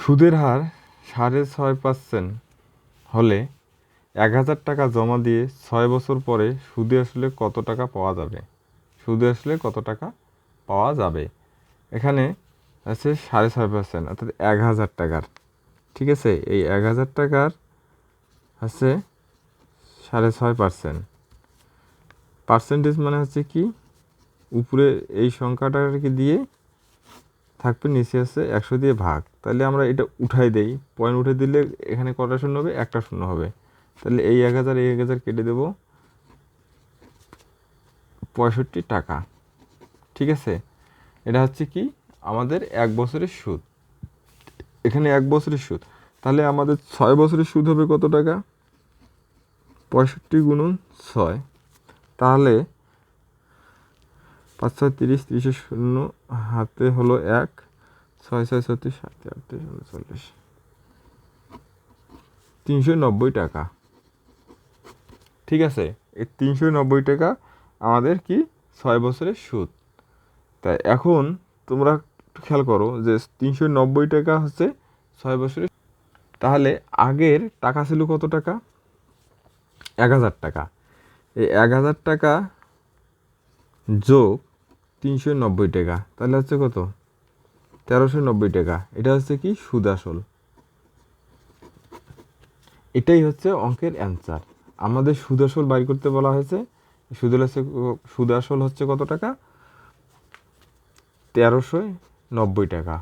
সুদের হার 6.5% হলে 1,000 টাকা জমা দিয়ে 6 বছর পরে সুদে আসলে কত টাকা পাওয়া যাবে? সুদে আসলে কত টাকা পাওয়া যাবে? এখানে আছে 6.5%, অর্থাৎ 1,000 টাকার, ঠিক আছে? এই 1,000 টাকার আছে 6.5%। পার্সেন্টেজ মানে হচ্ছে কি, উপরে এই সংখ্যাটাকে দিয়ে থাকবে, নিচে আছে 100 দিয়ে ভাগ। তাহলে আমরা এটা উঠাই দেই, পয়েন্ট উঠে দিলে এখানে কটা শূন্য হবে? একটা শূন্য হবে। তাহলে এই 1,000 কেটে দেব, 65 টাকা, ঠিক আছে? এটা হচ্ছে কি আমাদের 1 বছরের সুদ। এখানে 1 বছরের সুদ, তাহলে আমাদের 6 বছরের সুদ হবে কত টাকা? 65 গুণন 6, তাহলে 5 6 30, 30 শূন্য হাতে হলো 1, 6 6 36, 7 8 39, 390 টাকা, ঠিক আছে? এই 390 টাকা আমাদের কি 6 বছরের সুদ। তাই এখন তোমরা একটু খেয়াল করো যে 390 টাকা হচ্ছে 6 বছরের। তাহলে আগের টাকা ছিল কত টাকা? 1,000 টাকা। এই 1,000 টাকা যোগ 390 টাকা, তাহলে হচ্ছে কত? 1,390 টাকা। এটা হচ্ছে কি সুদ আসল। এটাই হচ্ছে অঙ্কের অ্যান্সার। আমাদের সুদ আসল বাইর করতে বলা হয়েছে। সুদ আসল হচ্ছে কত টাকা? 1,390 টাকা।